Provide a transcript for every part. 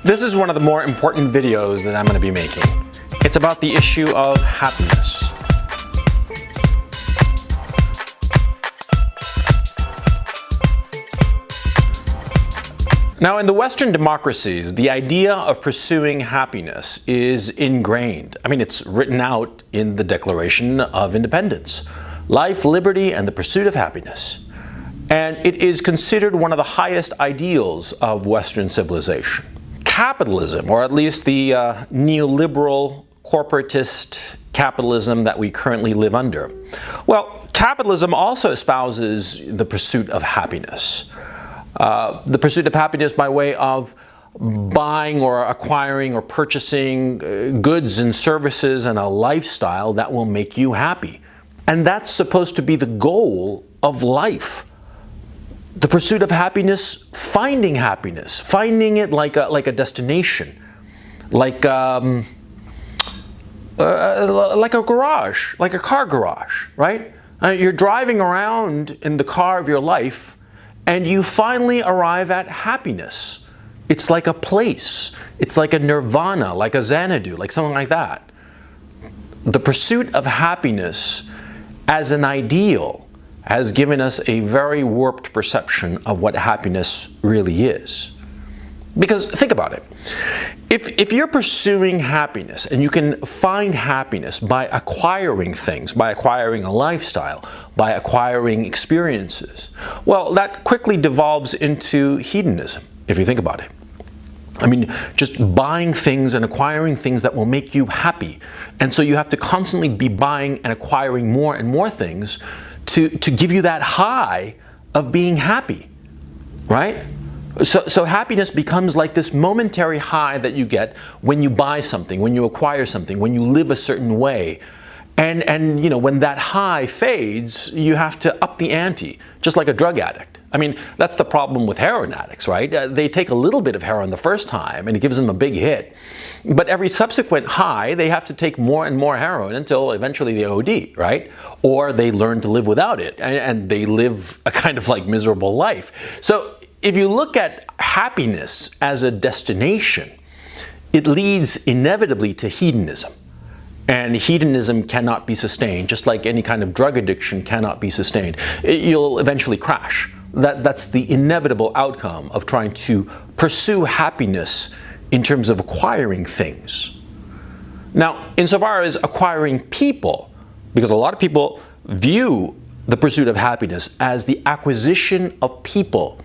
This is one of the more important videos that I'm going to be making. It's about the issue of happiness. Now, in the Western democracies, the idea of pursuing happiness is ingrained. I mean, it's written out in the Declaration of Independence. Life, liberty, and the pursuit of happiness. And it is considered one of the highest ideals of Western civilization. Capitalism, or at least the neoliberal, corporatist capitalism that we currently live under. Well, capitalism also espouses the pursuit of happiness. The pursuit of happiness by way of buying or acquiring or purchasing goods and services and a lifestyle that will make you happy. And that's supposed to be the goal of life. The pursuit of happiness, finding it like a destination, like a garage, like a car garage, right? You're driving around in the car of your life, and you finally arrive at happiness. It's like a place. It's like a nirvana, like a Xanadu, like something like that. The pursuit of happiness as an ideal has given us a very warped perception of what happiness really is. Because think about it. If you're pursuing happiness, and you can find happiness by acquiring things, by acquiring a lifestyle, by acquiring experiences, well, that quickly devolves into hedonism, if you think about it. I mean, just buying things and acquiring things that will make you happy. And so you have to constantly be buying and acquiring more and more things to give you that high of being happy, right? So happiness becomes like this momentary high that you get when you buy something, when you acquire something, when you live a certain way. And you know, when that high fades, you have to up the ante, just like a drug addict. I mean, that's the problem with heroin addicts, right? They take a little bit of heroin the first time and it gives them a big hit. But every subsequent high, they have to take more and more heroin until eventually they OD, right? Or they learn to live without it and they live a kind of like miserable life. So if you look at happiness as a destination, it leads inevitably to hedonism. And hedonism cannot be sustained, just like any kind of drug addiction cannot be sustained. You'll eventually crash. That's the inevitable outcome of trying to pursue happiness in terms of acquiring things. Now, insofar as acquiring people, because a lot of people view the pursuit of happiness as the acquisition of people,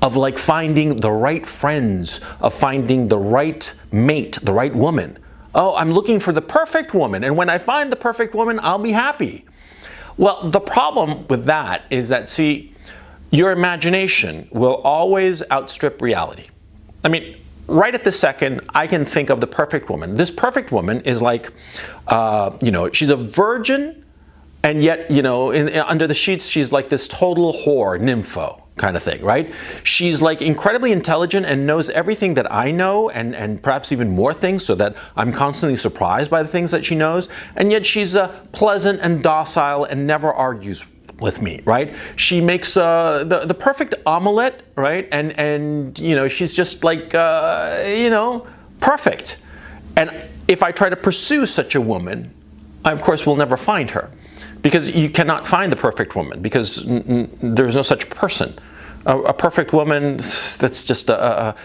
of like finding the right friends, of finding the right mate, the right woman. Oh, I'm looking for the perfect woman, and when I find the perfect woman, I'll be happy. Well, the problem with that is that, see, your imagination will always outstrip reality. I mean, right at this second, I can think of the perfect woman. This perfect woman is like, you know, she's a virgin, and yet, you know, under the sheets, she's like this total whore, nympho kind of thing, right? She's like incredibly intelligent and knows everything that I know and perhaps even more things, so that I'm constantly surprised by the things that she knows. And yet she's pleasant and docile and never argues with me, right? She makes the perfect omelet, right? And you know, she's just like, you know, perfect. And if I try to pursue such a woman, I of course will never find her. Because you cannot find the perfect woman, because there's no such person. A perfect woman, that's just a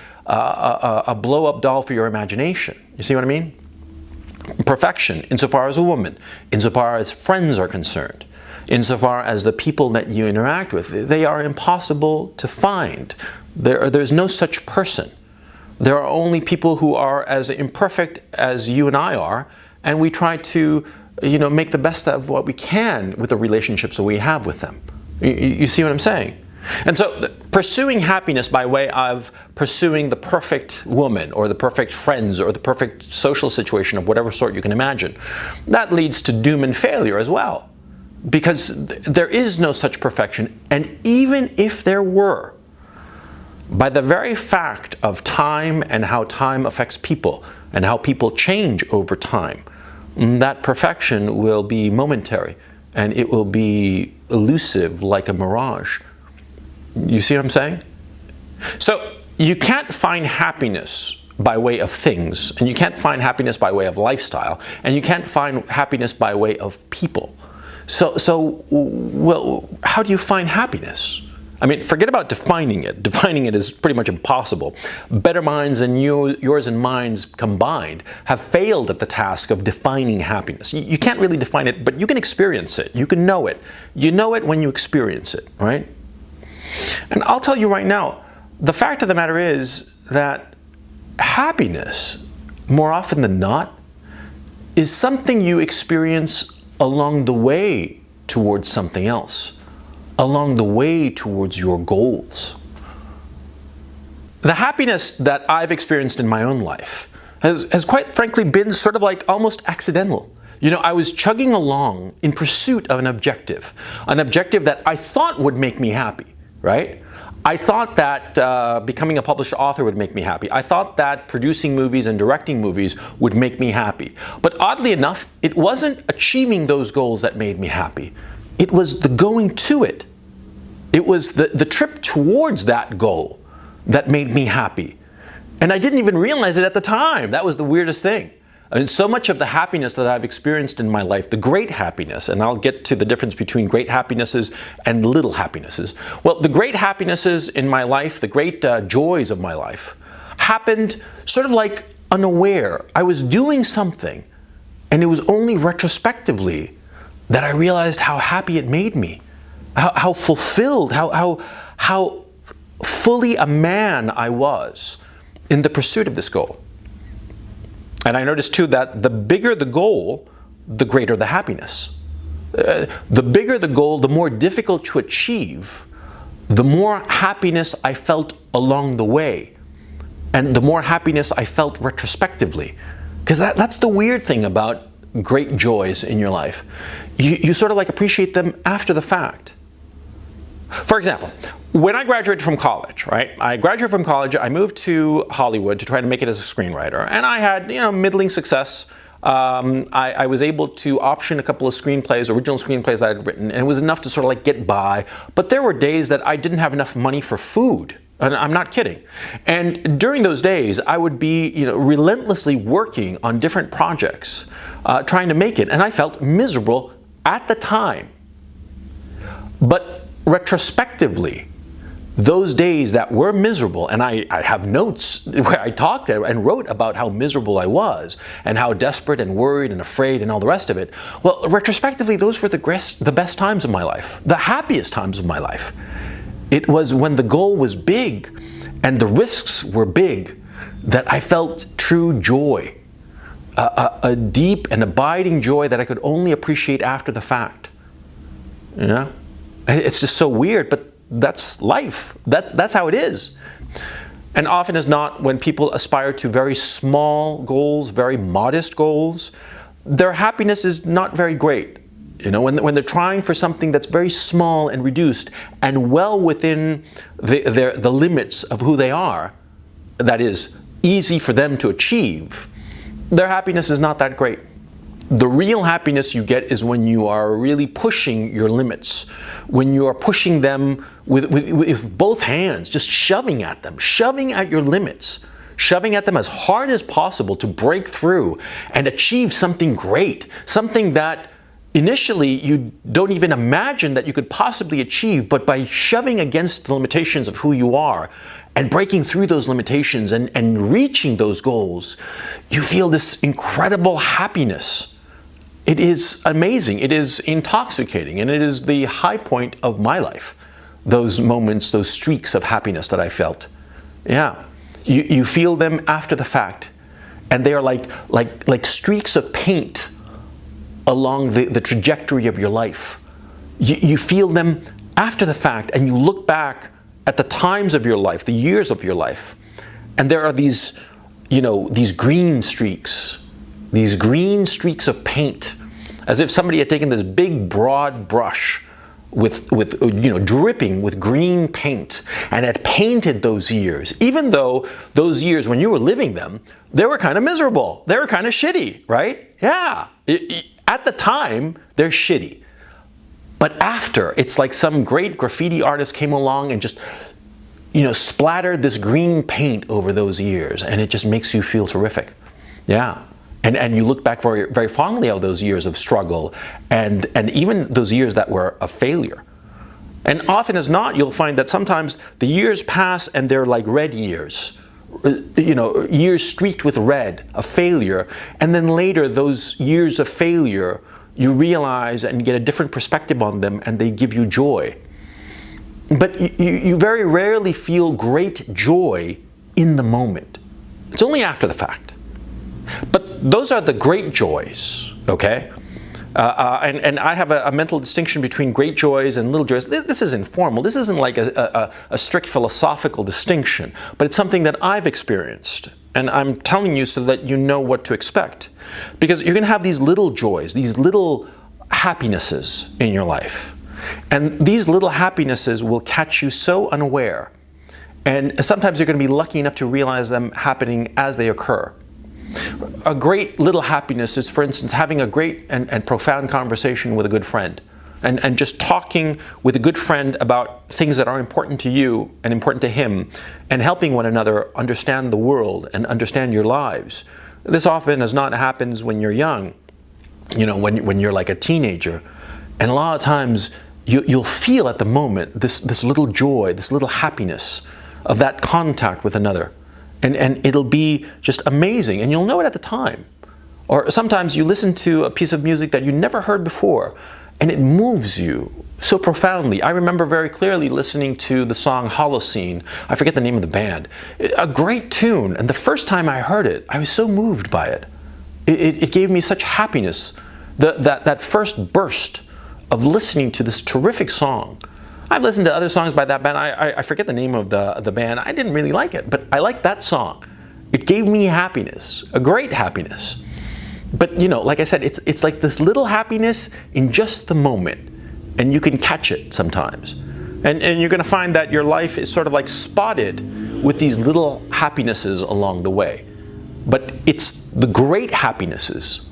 blow-up doll for your imagination. You see what I mean? Perfection, insofar as a woman, insofar as friends are concerned, insofar as the people that you interact with, they are impossible to find. There's no such person. There are only people who are as imperfect as you and I are, and we try to, you know, make the best of what we can with the relationships that we have with them. You see what I'm saying? And so pursuing happiness by way of pursuing the perfect woman or the perfect friends or the perfect social situation of whatever sort you can imagine, that leads to doom and failure as well. Because there is no such perfection. And even if there were, by the very fact of time and how time affects people and how people change over time, that perfection will be momentary and it will be elusive like a mirage. You see what I'm saying? So you can't find happiness by way of things, and you can't find happiness by way of lifestyle, and you can't find happiness by way of people. Well, how do you find happiness? I mean, forget about defining it. Defining it is pretty much impossible. Better minds than yours and mine's combined have failed at the task of defining happiness. You can't really define it, but you can experience it. You can know it. You know it when you experience it, right? And I'll tell you right now, the fact of the matter is that happiness, more often than not, is something you experience along the way towards something else, along the way towards your goals. The happiness that I've experienced in my own life has quite frankly been sort of like almost accidental. You know, I was chugging along in pursuit of an objective that I thought would make me happy, right? I thought that becoming a published author would make me happy. I thought that producing movies and directing movies would make me happy. But oddly enough, it wasn't achieving those goals that made me happy. It was the going to it. It was the trip towards that goal that made me happy. And I didn't even realize it at the time. That was the weirdest thing. I mean, so much of the happiness that I've experienced in my life, the great happiness, and I'll get to the difference between great happinesses and little happinesses. Well, the great happinesses in my life, the great joys of my life, happened sort of like unaware. I was doing something, and it was only retrospectively that I realized how happy it made me, how fulfilled, how fully a man I was in the pursuit of this goal. And I noticed too that the bigger the goal, the greater the happiness. The bigger the goal, the more difficult to achieve, the more happiness I felt along the way, and the more happiness I felt retrospectively. Because that's the weird thing about great joys in your life. You sort of like appreciate them after the fact. For example, when I graduated from college, right? I graduated from college, I moved to Hollywood to try to make it as a screenwriter, and I had, middling success. I was able to option a couple of screenplays, original screenplays I had written, and it was enough to sort of like get by. But there were days that I didn't have enough money for food. And I'm not kidding. And during those days, I would be, relentlessly working on different projects, trying to make it, and I felt miserable at the time. But retrospectively, those days that were miserable, and I have notes where I talked and wrote about how miserable I was and how desperate and worried and afraid and all the rest of it. Well, retrospectively, those were the best times of my life, the happiest times of my life. It was when the goal was big and the risks were big that I felt true joy, a deep and abiding joy that I could only appreciate after the fact. Yeah. It's just so weird, but that's life. That's how it is. And often as not, when people aspire to very small goals, very modest goals, their happiness is not very great. When they're trying for something that's very small and reduced and well within the limits of who they are, that is easy for them to achieve, their happiness is not that great. The real happiness you get is when you are really pushing your limits, when you are pushing them with both hands, just shoving at them, shoving at your limits, shoving at them as hard as possible to break through and achieve something great, something that initially you don't even imagine that you could possibly achieve, but by shoving against the limitations of who you are and breaking through those limitations and reaching those goals, you feel this incredible happiness. It is amazing, it is intoxicating, and it is the high point of my life. Those moments, those streaks of happiness that I felt. Yeah, you feel them after the fact, and they are like streaks of paint along the trajectory of your life. You feel them after the fact, and you look back at the times of your life, the years of your life, and there are these green streaks of paint, as if somebody had taken this big broad brush with dripping with green paint and had painted those years, even though those years when you were living them, they were kind of miserable, they were kind of shitty, right? Yeah, at the time they're shitty, but after, it's like some great graffiti artist came along and just splattered this green paint over those years, and it just makes you feel terrific. Yeah. And you look back very, very fondly of those years of struggle and even those years that were a failure. And often as not, you'll find that sometimes the years pass and they're like red years. Years streaked with red, a failure. And then later, those years of failure, you realize and get a different perspective on them, and they give you joy. But you very rarely feel great joy in the moment. It's only after the fact. But those are the great joys, okay? And I have a mental distinction between great joys and little joys. This is informal. This isn't like a strict philosophical distinction, but it's something that I've experienced. And I'm telling you so that you know what to expect. Because you're going to have these little joys, these little happinesses in your life. And these little happinesses will catch you so unaware. And sometimes you're going to be lucky enough to realize them happening as they occur. A great little happiness is, for instance, having a great and profound conversation with a good friend. And just talking with a good friend about things that are important to you and important to him, and helping one another understand the world and understand your lives. This often as not happens when you're young, when you're like a teenager. And a lot of times you'll feel at the moment this little joy, this little happiness of that contact with another. And it'll be just amazing, and you'll know it at the time. Or sometimes you listen to a piece of music that you never heard before, and it moves you so profoundly. I remember very clearly listening to the song Holocene. I forget the name of the band. A great tune, and the first time I heard it, I was so moved by it. It gave me such happiness. That first burst of listening to this terrific song. I've listened to other songs by that band. I forget the name of the band. I didn't really like it, but I liked that song. It gave me happiness, a great happiness. But like I said, it's like this little happiness in just the moment, and you can catch it sometimes. And you're going to find that your life is sort of like spotted with these little happinesses along the way. But it's the great happinesses,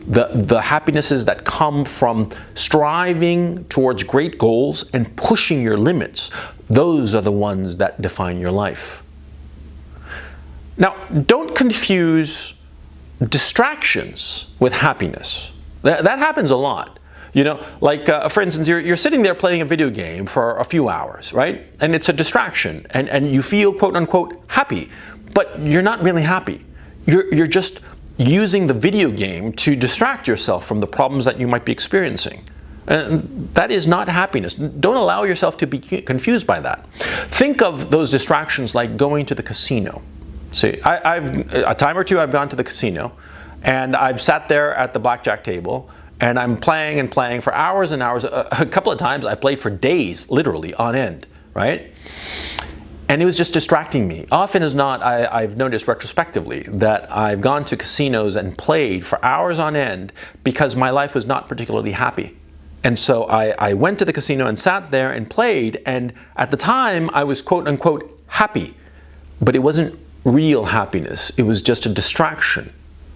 the happinesses that come from striving towards great goals and pushing your limits. Those are the ones that define your life. Now, don't confuse distractions with happiness. That happens a lot. For instance, you're sitting there playing a video game for a few hours, right? And it's a distraction, and you feel quote unquote happy, but you're not really happy. You're just using the video game to distract yourself from the problems that you might be experiencing. And that is not happiness. Don't allow yourself to be confused by that. Think of those distractions like going to the casino. See, I've a time or two I've gone to the casino, and I've sat there at the blackjack table, and I'm playing and playing for hours and hours. A couple of times I played for days, literally on end, right? And it was just distracting me. Often as not, I've noticed retrospectively that I've gone to casinos and played for hours on end because my life was not particularly happy. And so I went to the casino and sat there and played, and at the time I was quote unquote happy, but it wasn't real happiness. It was just a distraction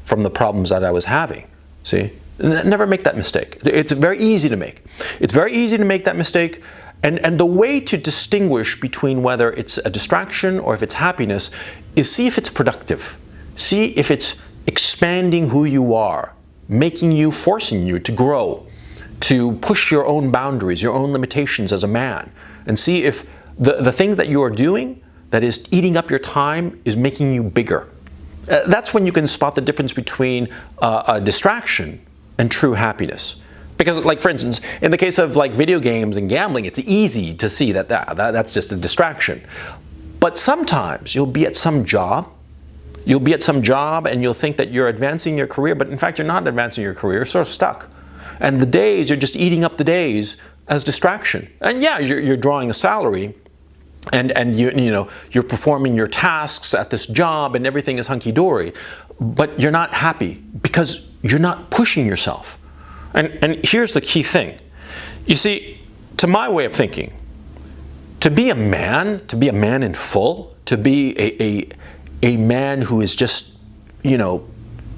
from the problems that I was having. See? Never make that mistake. It's very easy to make. It's very easy to make that mistake. And the way to distinguish between whether it's a distraction or if it's happiness is see if it's productive. See if it's expanding who you are, forcing you to grow, to push your own boundaries, your own limitations as a man. And see if the things that you are doing that is eating up your time is making you bigger. That's when you can spot the difference between a distraction and true happiness. Because, like, for instance, in the case of like video games and gambling, it's easy to see that's just a distraction. But sometimes you'll be at some job, and you'll think that you're advancing your career, but in fact you're not advancing your career, you're sort of stuck. And the days, you're just eating up the days as distraction. And yeah, you're drawing a salary, and you're performing your tasks at this job, and everything is hunky-dory, but you're not happy because you're not pushing yourself. And here's the key thing. You see, to my way of thinking, to be a man in full, to be a man who is just,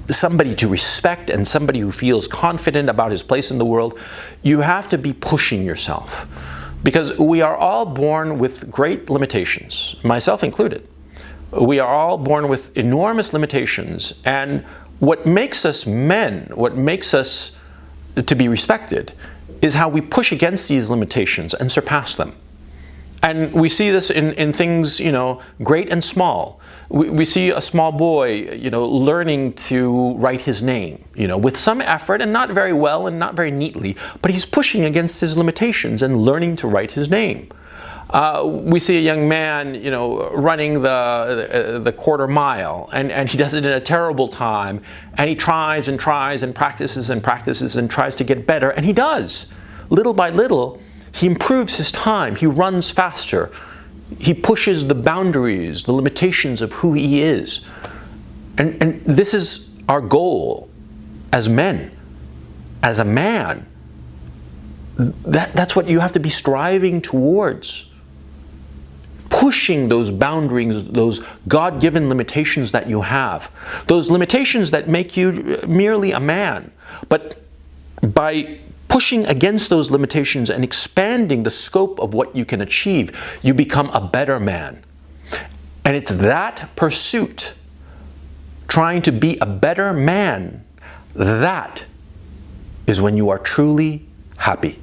somebody to respect and somebody who feels confident about his place in the world, you have to be pushing yourself. Because we are all born with great limitations, myself included. We are all born with enormous limitations, and what makes us men, what makes us to be respected, is how we push against these limitations and surpass them. And we see this in things, great and small. We see a small boy, learning to write his name, with some effort and not very well and not very neatly, but he's pushing against his limitations and learning to write his name. We see a young man, running the quarter mile, and he does it in a terrible time, and he tries and tries and practices and practices and tries to get better, and he does. Little by little, he improves his time, he runs faster, he pushes the boundaries, the limitations of who he is. And this is our goal as men, as a man. That's what you have to be striving towards. Pushing those boundaries, those God-given limitations that you have. Those limitations that make you merely a man. But by pushing against those limitations and expanding the scope of what you can achieve, you become a better man. And it's that pursuit, trying to be a better man, that is when you are truly happy.